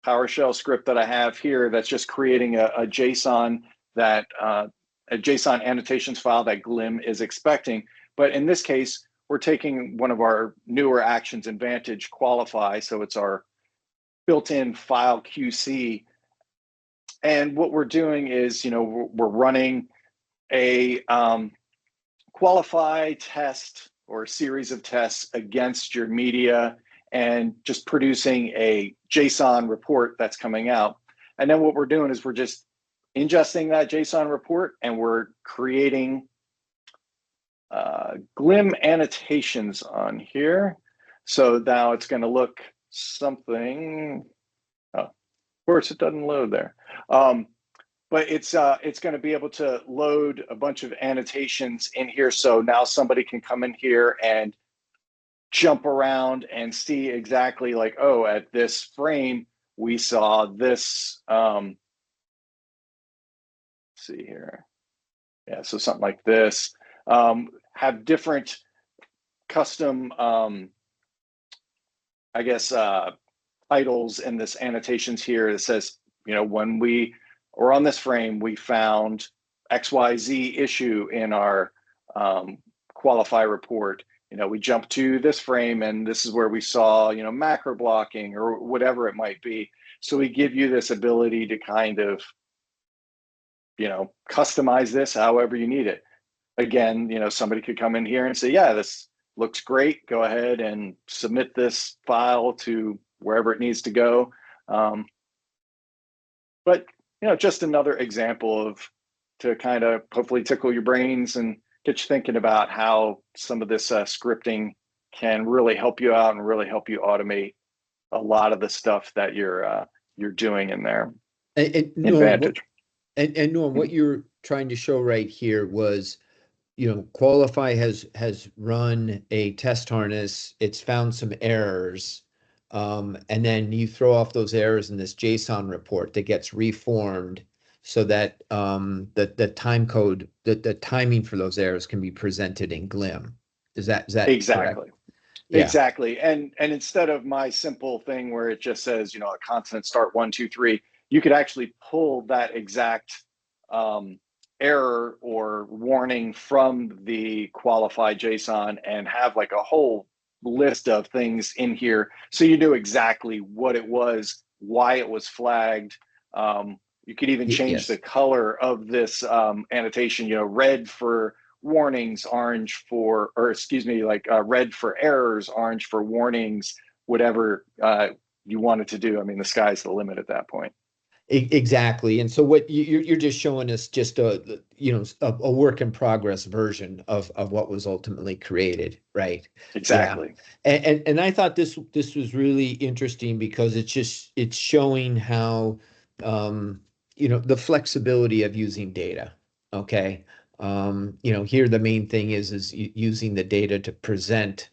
Speaker 4: PowerShell script that I have here, that's just creating a JSON that a JSON annotations file that Glim is expecting. But in this case, we're taking one of our newer actions in Vantage, qualify, so it's our built-in file QC. And what we're doing is, we're running a qualify test or a series of tests against your media and just producing a JSON report that's coming out. And then what we're doing is we're just ingesting that JSON report and we're creating Glim annotations on here. So now it's going to look something. Oh, of course, it doesn't load there. But it's going to be able to load a bunch of annotations in here. So now somebody can come in here and jump around and see exactly, like, oh, at this frame, we saw this. Let's see here. Yeah, so something like this. Have different custom, I guess, titles in this annotations here that says, when we were on this frame, we found XYZ issue in our qualify report. We jumped to this frame and this is where we saw, macro blocking or whatever it might be. So we give you this ability to kind of customize this however you need it. Again, somebody could come in here and say, yeah, this looks great. Go ahead and submit this file to wherever it needs to go. But, just another example to kind of hopefully tickle your brains and get you thinking about how some of this scripting can really help you out and really help you automate a lot of the stuff that you're doing in there.
Speaker 1: And
Speaker 4: in
Speaker 1: Norm,
Speaker 4: Vantage.
Speaker 1: and Norm, what you're trying to show right here was, Qualify has run a test harness. It's found some errors. And then you throw off those errors in this JSON report that gets reformed so that the time code, the timing for those errors can be presented in GLIM. Is that
Speaker 4: Exactly.
Speaker 1: correct? Yeah.
Speaker 4: Exactly. And instead of my simple thing where it just says, a constant start 1, 2, 3, you could actually pull that exact error or warning from the qualified JSON and have like a whole list of things in here. So you knew exactly what it was, why it was flagged. You could even change the color of this annotation, red for warnings, orange for, or excuse me, like red for errors, orange for warnings, whatever you wanted to do. I mean, the sky's the limit at that point.
Speaker 1: Exactly. And so what you're just showing us just a work in progress version of what was ultimately created, right?
Speaker 4: Exactly.
Speaker 1: Yeah. And I thought this was really interesting because it's showing how the flexibility of using data. Okay. Here the main thing is using the data to present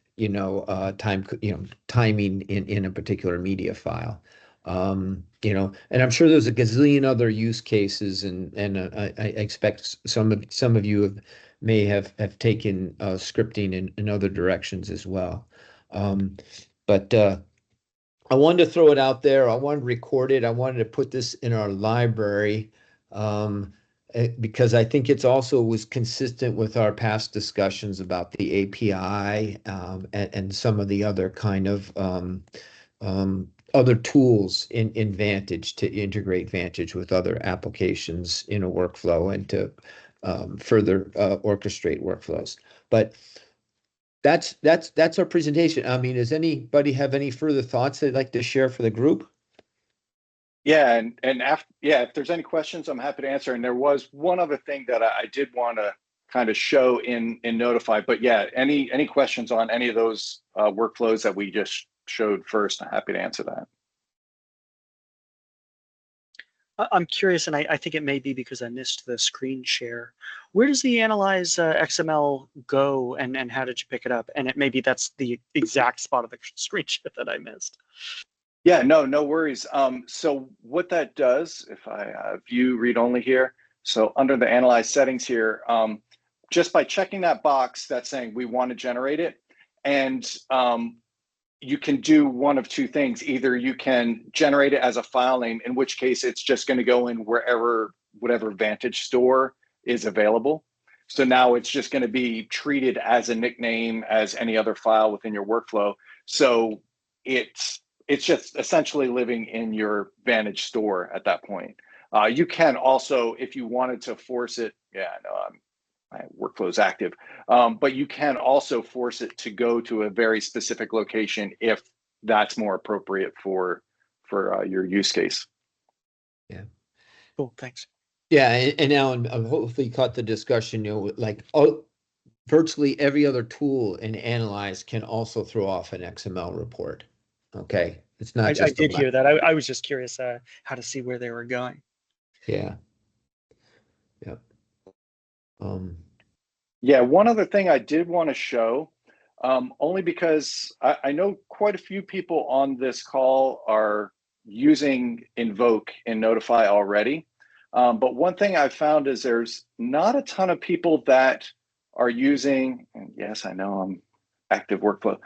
Speaker 1: timing in a particular media file. And I'm sure there's a gazillion other use cases, and I expect some of you may have taken scripting in other directions as well. But I wanted to throw it out there. I wanted to record it. I wanted to put this in our library because I think it's also was consistent with our past discussions about the API and some of the other kind of other tools in Vantage to integrate Vantage with other applications in a workflow and to further orchestrate workflows. But that's our presentation. I mean, does anybody have any further thoughts they'd like to share for the group?
Speaker 4: Yeah, and after, if there's any questions, I'm happy to answer. And there was one other thing that I did want to kind of show in Notify, but yeah, any questions on any of those workflows that we just showed first, I'm happy to answer that.
Speaker 5: I'm curious, and I think it may be because I missed the screen share. Where does the Analyze XML go, and how did you pick it up? And maybe that's the exact spot of the screen share that I missed.
Speaker 4: Yeah, no worries. So what that does, if I view read only here, so under the Analyze settings here, just by checking that box that's saying we want to generate it, and you can do one of two things. Either you can generate it as a file name, in which case it's just going to go in whatever Vantage store is available. So now it's just going to be treated as a nickname as any other file within your workflow. So it's just essentially living in your Vantage store at that point. You can also, if you wanted to force it, my workflow is active, but you can also force it to go to a very specific location if that's more appropriate for your use case.
Speaker 1: Yeah.
Speaker 5: Cool. Thanks.
Speaker 1: Yeah, and Alan, hopefully you caught the discussion. Virtually every other tool in Analyze can also throw off an XML report. Okay, it's not just.
Speaker 5: I did hear that. I was just curious how to see where they were going.
Speaker 1: Yeah.
Speaker 4: Yeah, one other thing I did want to show, only because I know quite a few people on this call are using Invoke in Notify already. But one thing I've found is there's not a ton of people that are using, and yes, I know I'm active workflow.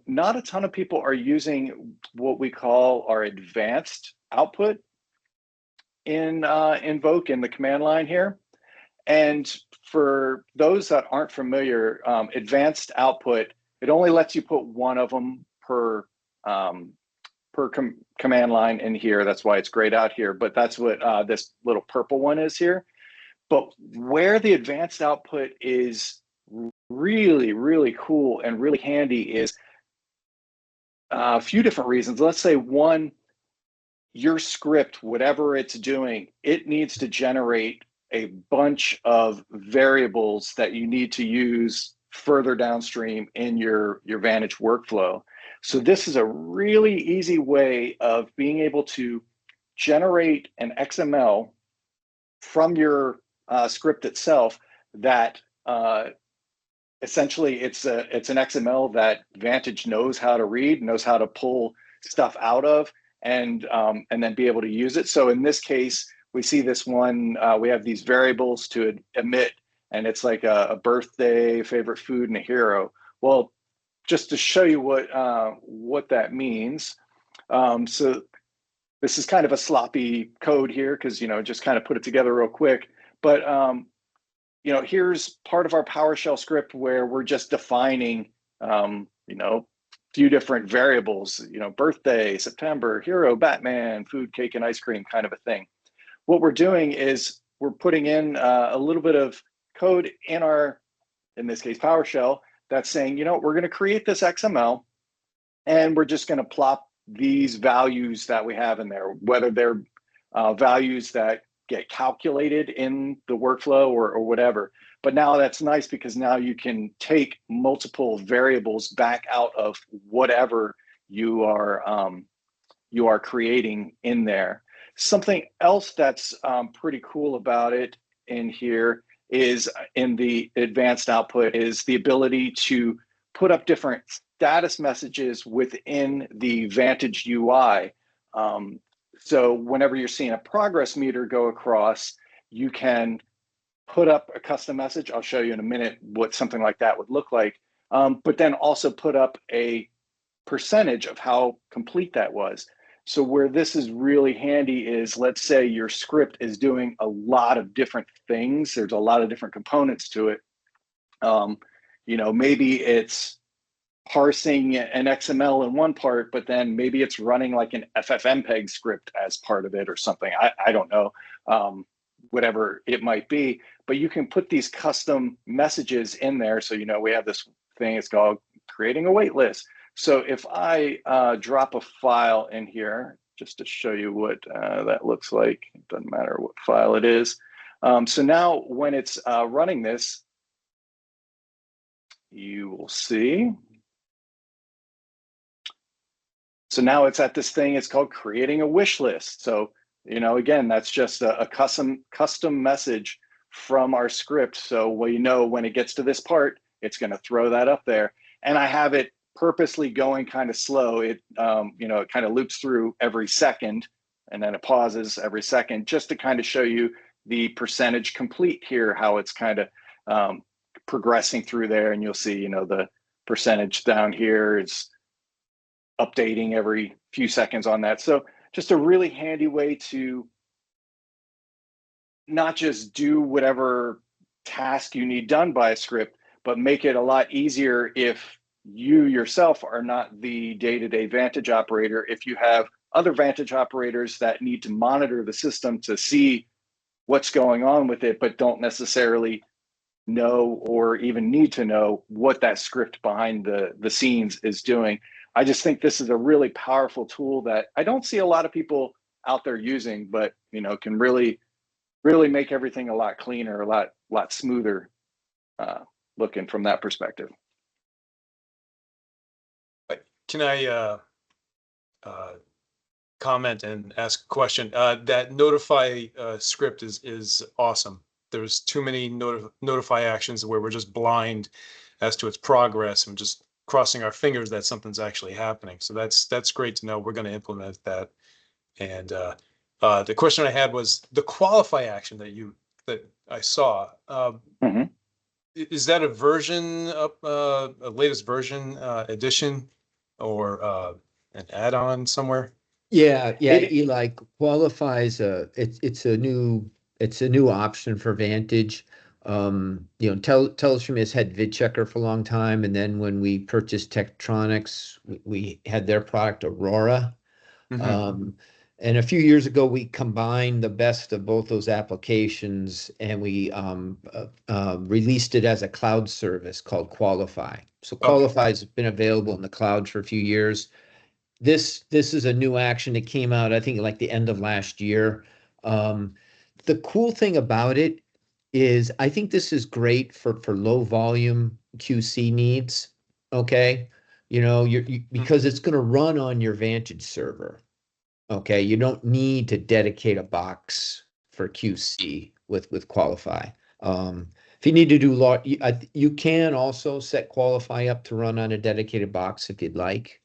Speaker 4: Not a ton of people are using what we call our advanced output in Invoke in the command line here. And for those that aren't familiar, advanced output, it only lets you put one of them per command line in here. That's why it's grayed out here, but that's what this little purple one is here. But where the advanced output is really, really cool and really handy is a few different reasons. Let's say one, your script, whatever it's doing, it needs to generate a bunch of variables that you need to use further downstream in your Vantage workflow. So this is a really easy way of being able to generate an XML from your script itself that essentially it's an XML that Vantage knows how to read, knows how to pull stuff out of, and then be able to use it. So in this case, we see this one, we have these variables to emit, and it's like a birthday, favorite food, and a hero. Well, just to show you what that means. So this is kind of a sloppy code here because, just kind of put it together real quick. But, here's part of our PowerShell script where we're just defining, few different variables, birthday, September, hero, Batman, food, cake, and ice cream kind of a thing. What we're doing is we're putting in a little bit of code in in this case, PowerShell, that's saying, we're going to create this XML and we're just going to plop these values that we have in there, whether they're values that get calculated in the workflow or whatever. But now that's nice because now you can take multiple variables back out of whatever you are creating in there. Something else that's pretty cool about it in here is in the advanced output is the ability to put up different status messages within the Vantage UI. So whenever you're seeing a progress meter go across, you can put up a custom message. I'll show you in a minute what something like that would look like. But then also put up a percentage of how complete that was. So where this is really handy is, let's say your script is doing a lot of different things. There's a lot of different components to it. Maybe it's parsing an XML in one part, but then maybe it's running like an FFmpeg script as part of it or something. I don't know, whatever it might be, but you can put these custom messages in there. So, we have this thing, it's called creating a wait list. So if I drop a file in here, just to show you what that looks like, it doesn't matter what file it is. So now when it's running this, you will see. So now it's at this thing, it's called creating a wish list. So, again, that's just a custom message from our script. So when it gets to this part, it's going to throw that up there. And I have it purposely going kind of slow. It, it kind of loops through every second and then it pauses every second just to kind of show you the percentage complete here, how it's kind of progressing through there. And you'll see, the percentage down here is updating every few seconds on that. So just a really handy way to not just do whatever task you need done by a script, but make it a lot easier if you yourself are not the day-to-day Vantage operator. If you have other Vantage operators that need to monitor the system to see what's going on with it, but don't necessarily know or even need to know what that script behind the scenes is doing. I just think this is a really powerful tool that I don't see a lot of people out there using, but can really make everything a lot cleaner, a lot smoother looking from that perspective.
Speaker 6: Can I comment and ask a question? That notify script is awesome. There's too many notify actions where we're just blind as to its progress and just crossing our fingers that something's actually happening. So that's great to know. We're going to implement that. And the question I had was the qualify action that I saw. Is that a version up, a latest version addition, or an add-on somewhere?
Speaker 1: Yeah, Eli, qualifies it's a new option for Vantage. Telestream has had VidChecker for a long time, and then when we purchased Tektronix, we had their product Aurora. And a few years ago, we combined the best of both those applications and we released it as a cloud service called Qualify. So
Speaker 6: Okay.
Speaker 1: Qualify has been available in the cloud for a few years. This is a new action that came out, I think, like the end of last year. The cool thing about it is I think this is great for low volume QC needs. Okay. Because it's going to run on your Vantage server. Okay, you don't need to dedicate a box for QC with Qualify. If you need to do you can also set Qualify up to run on a dedicated box if you'd like.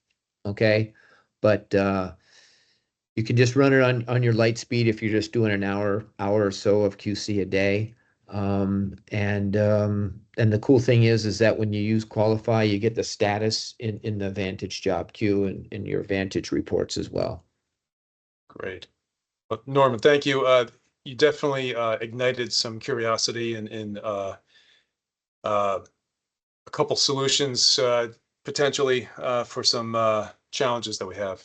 Speaker 1: Okay, but you can just run it on your light speed if you're just doing an hour or so of QC a day. And the cool thing is that when you use Qualify, you get the status in the Vantage job queue and in your Vantage reports as well.
Speaker 6: Great. Well, Norman, thank you. You definitely ignited some curiosity in a couple solutions potentially for some challenges that we have.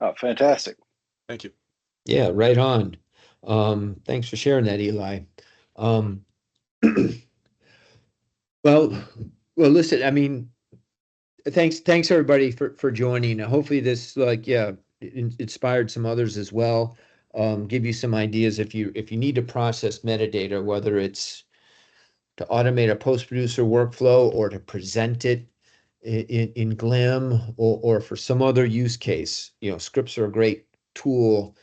Speaker 4: Oh, fantastic.
Speaker 6: Thank you.
Speaker 1: Yeah, right on. Thanks for sharing that, Eli. Um, well, listen, I mean, thanks everybody for joining. Hopefully this inspired some others as well. Give you some ideas if you need to process metadata, whether it's to automate a post-producer workflow or to present it in Glim or for some other use case. Scripts are a great tool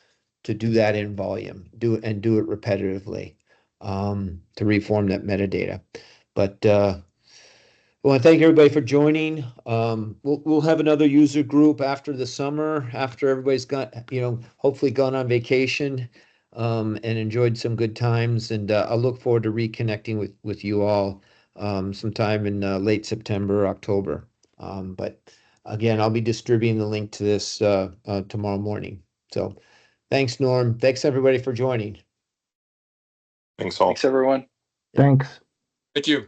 Speaker 1: to do that in volume, do it repetitively, to reform that metadata. But I want to thank everybody for joining. We'll have another user group after the summer, after everybody's got, hopefully gone on vacation, and enjoyed some good times. And I'll look forward to reconnecting with you all sometime in late September, October. But again, I'll be distributing the link to this tomorrow morning. So thanks, Norm. Thanks everybody for joining.
Speaker 3: Thanks all.
Speaker 4: Thanks, everyone.
Speaker 1: Thanks.
Speaker 6: Thank you.